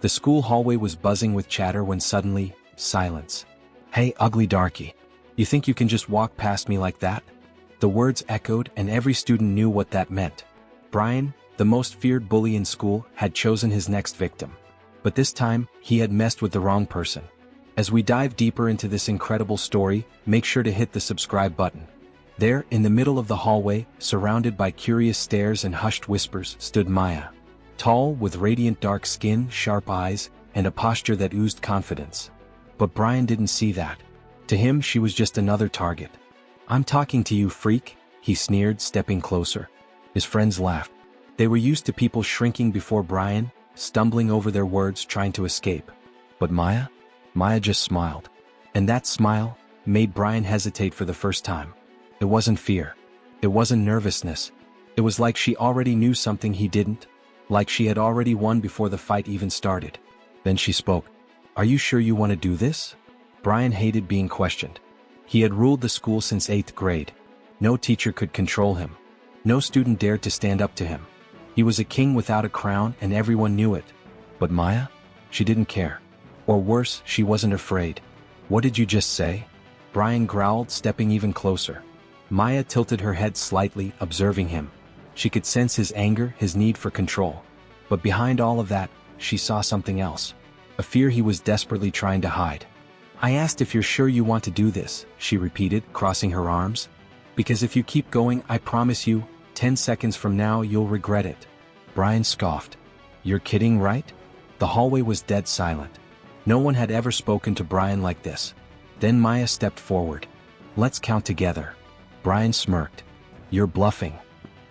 The school hallway was buzzing with chatter when suddenly, silence. "Hey, ugly darkie. You think you can just walk past me like that?" The words echoed, and every student knew what that meant. Brian, the most feared bully in school, had chosen his next victim. But this time, he had messed with the wrong person. As we dive deeper into this incredible story, make sure to hit the subscribe button. There, in the middle of the hallway, surrounded by curious stares and hushed whispers, stood Maya. Tall, with radiant dark skin, sharp eyes, and a posture that oozed confidence. But Brian didn't see that. To him, she was just another target. "I'm talking to you, freak," he sneered, stepping closer. His friends laughed. They were used to people shrinking before Brian, stumbling over their words, trying to escape. But Maya just smiled. And that smile made Brian hesitate for the first time. It wasn't fear. It wasn't nervousness. It was like she already knew something he didn't. Like she had already won before the fight even started. Then she spoke. "Are you sure you want to do this?" Brian hated being questioned. He had ruled the school since 8th grade. No teacher could control him. No student dared to stand up to him. He was a king without a crown, and everyone knew it. But Maya? She didn't care. Or worse, she wasn't afraid. "What did you just say?" Brian growled, stepping even closer. Maya tilted her head slightly, observing him. She could sense his anger, his need for control. But behind all of that, she saw something else. A fear he was desperately trying to hide. "I asked if you're sure you want to do this," she repeated, crossing her arms. "Because if you keep going, I promise you, 10 seconds from now you'll regret it." Brian scoffed. "You're kidding, right?" The hallway was dead silent. No one had ever spoken to Brian like this. Then Maya stepped forward. "Let's count together." Brian smirked. "You're bluffing."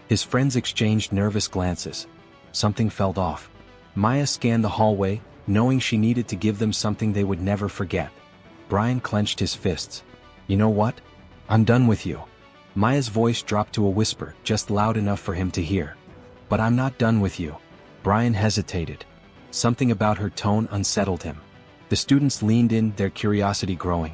His friends exchanged nervous glances. Something felt off. Maya scanned the hallway, knowing she needed to give them something they would never forget. Brian clenched his fists. "You know what? I'm done with you." Maya's voice dropped to a whisper, just loud enough for him to hear. "But I'm not done with you." Brian hesitated. Something about her tone unsettled him. The students leaned in, their curiosity growing.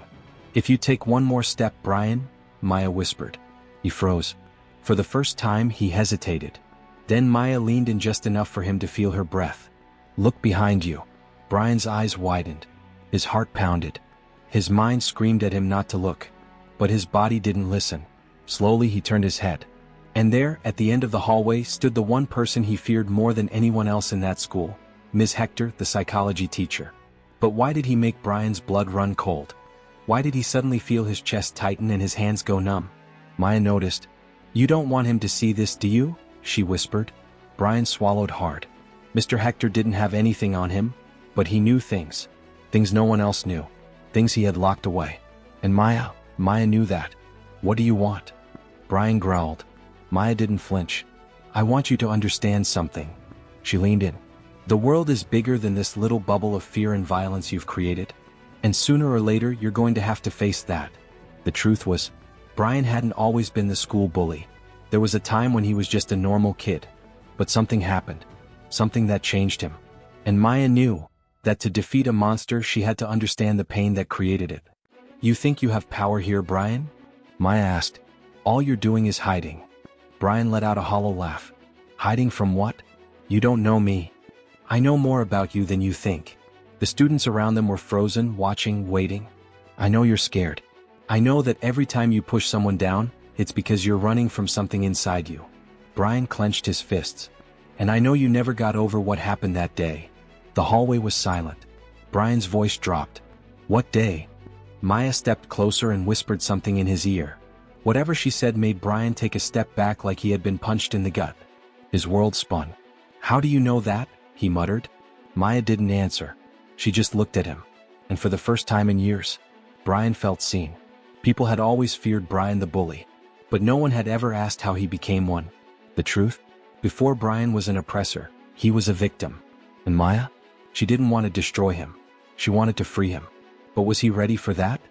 "If you take one more step, Brian," Maya whispered. He froze. For the first time, he hesitated. Then Maya leaned in just enough for him to feel her breath. "Look behind you." Brian's eyes widened. His heart pounded. His mind screamed at him not to look. But his body didn't listen. Slowly he turned his head. And there, at the end of the hallway, stood the one person he feared more than anyone else in that school. Ms. Hector, the psychology teacher. But why did he make Brian's blood run cold? Why did he suddenly feel his chest tighten and his hands go numb? Maya noticed. "You don't want him to see this, do you?" she whispered. Brian swallowed hard. Mr. Hector didn't have anything on him, but he knew things. Things no one else knew. Things he had locked away. And Maya knew that. "What do you want?" Brian growled. Maya didn't flinch. "I want you to understand something." She leaned in. "The world is bigger than this little bubble of fear and violence you've created. And sooner or later you're going to have to face that." The truth was, Brian hadn't always been the school bully. There was a time when he was just a normal kid. But something happened. Something that changed him. And Maya knew that to defeat a monster she had to understand the pain that created it. "You think you have power here, Brian?" Maya asked. "All you're doing is hiding." Brian let out a hollow laugh. "Hiding from what? You don't know me. I know more about you than you think." The students around them were frozen, watching, waiting. "I know you're scared. I know that every time you push someone down, it's because you're running from something inside you." Brian clenched his fists. "And I know you never got over what happened that day." The hallway was silent. Brian's voice dropped. "What day?" Maya stepped closer and whispered something in his ear. Whatever she said made Brian take a step back like he had been punched in the gut. His world spun. "How do you know that?" he muttered. Maya didn't answer. She just looked at him. And for the first time in years, Brian felt seen. People had always feared Brian the bully. But no one had ever asked how he became one. The truth? Before Brian was an oppressor, he was a victim. And Maya? She didn't want to destroy him. She wanted to free him. But was he ready for that?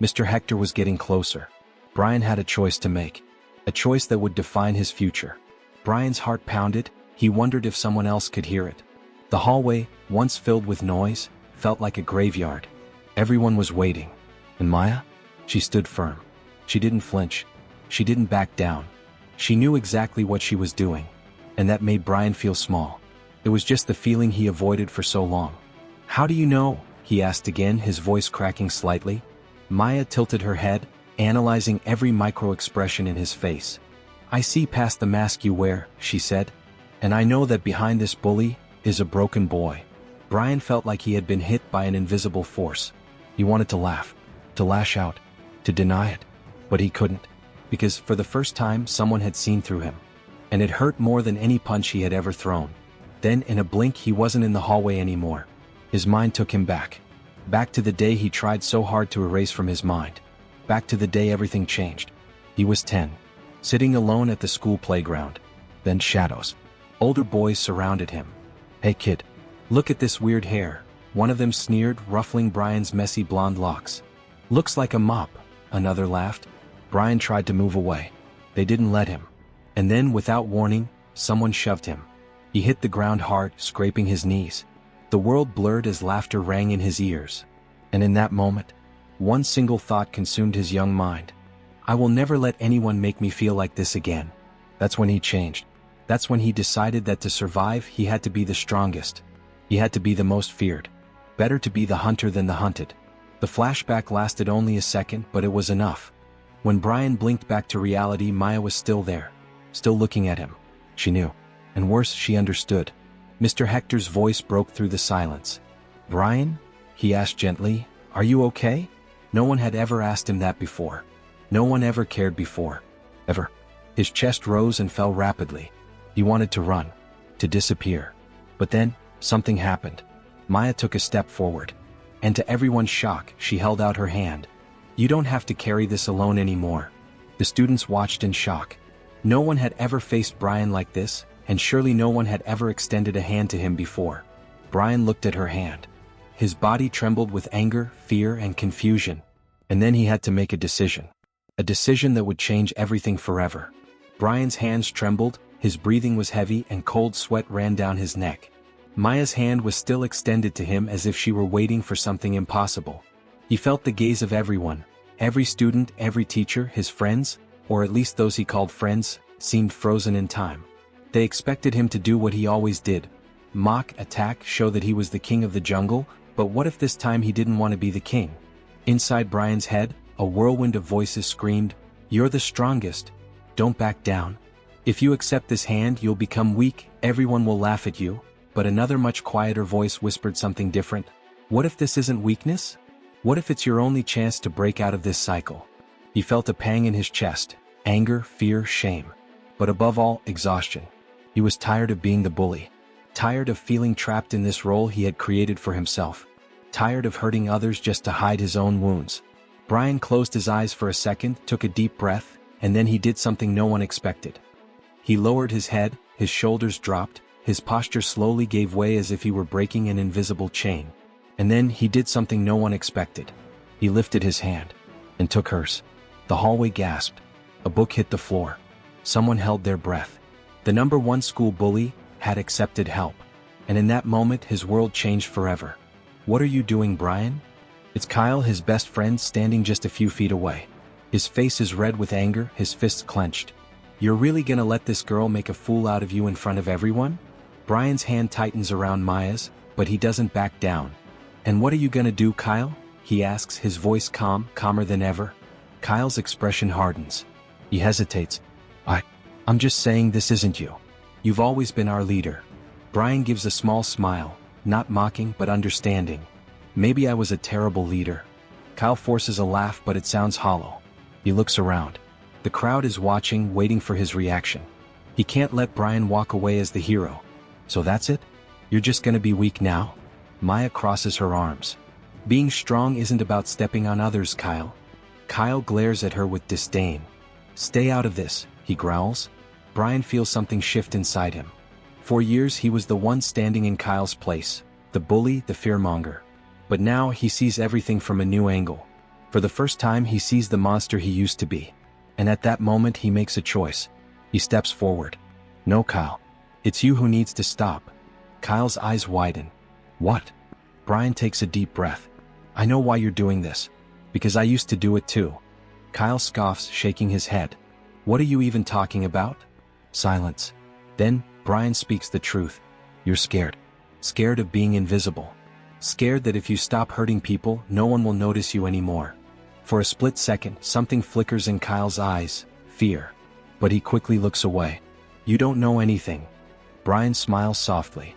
Mr. Hector was getting closer. Brian had a choice to make. A choice that would define his future. Brian's heart pounded. He wondered if someone else could hear it. The hallway, once filled with noise, felt like a graveyard. Everyone was waiting. And Maya? She stood firm. She didn't flinch. She didn't back down. She knew exactly what she was doing. And that made Brian feel small. It was just the feeling he avoided for so long. How do you know? He asked again, his voice cracking slightly. Maya tilted her head, analyzing every micro-expression in his face. I see past the mask you wear, she said. And I know that behind this bully is a broken boy. Brian felt like he had been hit by an invisible force. He wanted to laugh, to lash out, to deny it. But he couldn't, because for the first time someone had seen through him. And it hurt more than any punch he had ever thrown. Then in a blink he wasn't in the hallway anymore. His mind took him back. Back to the day he tried so hard to erase from his mind. Back to the day everything changed. He was 10. Sitting alone at the school playground. Then shadows. Older boys surrounded him. Hey kid. Look at this weird hair. One of them sneered, ruffling Brian's messy blonde locks. Looks like a mop. Another laughed. Brian tried to move away. They didn't let him. And then, without warning, someone shoved him. He hit the ground hard, scraping his knees. The world blurred as laughter rang in his ears. And in that moment, one single thought consumed his young mind. I will never let anyone make me feel like this again. That's when he changed. That's when he decided that to survive, he had to be the strongest. He had to be the most feared. Better to be the hunter than the hunted. The flashback lasted only a second, but it was enough. When Brian blinked back to reality, Maya was still there. Still looking at him. She knew. And worse, she understood. Mr. Hector's voice broke through the silence. Brian? He asked gently. Are you okay? No one had ever asked him that before. No one ever cared before. Ever. His chest rose and fell rapidly. He wanted to run. To disappear. But then, something happened. Maya took a step forward. And to everyone's shock, she held out her hand. You don't have to carry this alone anymore. The students watched in shock. No one had ever faced Brian like this, and surely no one had ever extended a hand to him before. Brian looked at her hand. His body trembled with anger, fear, and confusion. And then he had to make a decision. A decision that would change everything forever. Brian's hands trembled, his breathing was heavy, and cold sweat ran down his neck. Maya's hand was still extended to him as if she were waiting for something impossible. He felt the gaze of everyone. Every student, every teacher, his friends, or at least those he called friends, seemed frozen in time. They expected him to do what he always did. Mock, attack, show that he was the king of the jungle, but what if this time he didn't want to be the king? Inside Brian's head, a whirlwind of voices screamed, You're the strongest. Don't back down. If you accept this hand, you'll become weak, everyone will laugh at you. But another much quieter voice whispered something different. What if this isn't weakness? What if it's your only chance to break out of this cycle? He felt a pang in his chest. Anger, fear, shame. But above all, exhaustion. He was tired of being the bully. Tired of feeling trapped in this role he had created for himself. Tired of hurting others just to hide his own wounds. Brian closed his eyes for a second, took a deep breath, and then he did something no one expected. He lowered his head, his shoulders dropped, his posture slowly gave way as if he were breaking an invisible chain. And then he did something no one expected. He lifted his hand and took hers. The hallway gasped. A book hit the floor. Someone held their breath. The #1 school bully had accepted help. And in that moment his world changed forever. What are you doing, Brian? It's Kyle, his best friend, standing just a few feet away. His face is red with anger, his fists clenched. You're really gonna let this girl make a fool out of you in front of everyone? Brian's hand tightens around Maya's, but he doesn't back down. And what are you gonna do, Kyle? He asks, his voice calmer than ever. Kyle's expression hardens. He hesitates. I'm just saying this isn't you. You've always been our leader. Brian gives a small smile, not mocking but understanding. Maybe I was a terrible leader. Kyle forces a laugh, but it sounds hollow. He looks around. The crowd is watching, waiting for his reaction. He can't let Brian walk away as the hero. So that's it? You're just gonna be weak now? Maya crosses her arms. Being strong isn't about stepping on others, Kyle. Kyle glares at her with disdain. Stay out of this, he growls. Brian feels something shift inside him. For years he was the one standing in Kyle's place, the bully, the fearmonger. But now he sees everything from a new angle. For the first time he sees the monster he used to be. And at that moment he makes a choice. He steps forward. No, Kyle. It's you who needs to stop. Kyle's eyes widen. What? Brian takes a deep breath. I know why you're doing this. Because I used to do it too. Kyle scoffs, shaking his head. What are you even talking about? Silence. Then, Brian speaks the truth. You're scared. Scared of being invisible. Scared that if you stop hurting people, no one will notice you anymore. For a split second, something flickers in Kyle's eyes, fear. But he quickly looks away. You don't know anything. Brian smiles softly.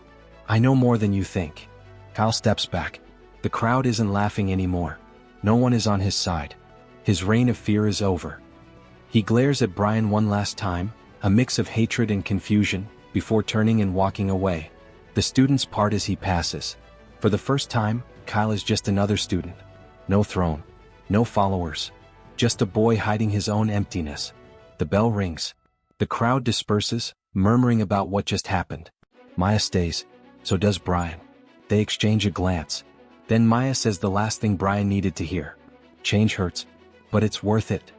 I know more than you think. Kyle steps back. The crowd isn't laughing anymore. No one is on his side. His reign of fear is over. He glares at Brian one last time, a mix of hatred and confusion, before turning and walking away. The students part as he passes. For the first time, Kyle is just another student. No throne. No followers. Just a boy hiding his own emptiness. The bell rings. The crowd disperses, murmuring about what just happened. Maya stays. So does Brian. They exchange a glance. Then Maya says the last thing Brian needed to hear. Change hurts, but it's worth it.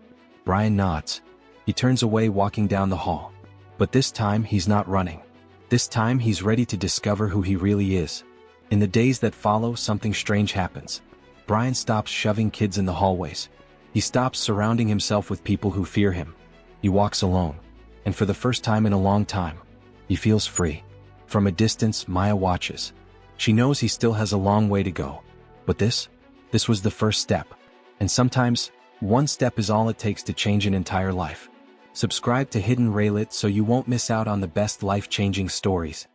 Brian nods. He turns away, walking down the hall. But this time he's not running. This time he's ready to discover who he really is. In the days that follow, something strange happens. Brian stops shoving kids in the hallways. He stops surrounding himself with people who fear him. He walks alone. And for the first time in a long time, he feels free. From a distance, Maya watches. She knows he still has a long way to go. But this was the first step. And sometimes, one step is all it takes to change an entire life. Subscribe to Hidden Raylit so you won't miss out on the best life-changing stories.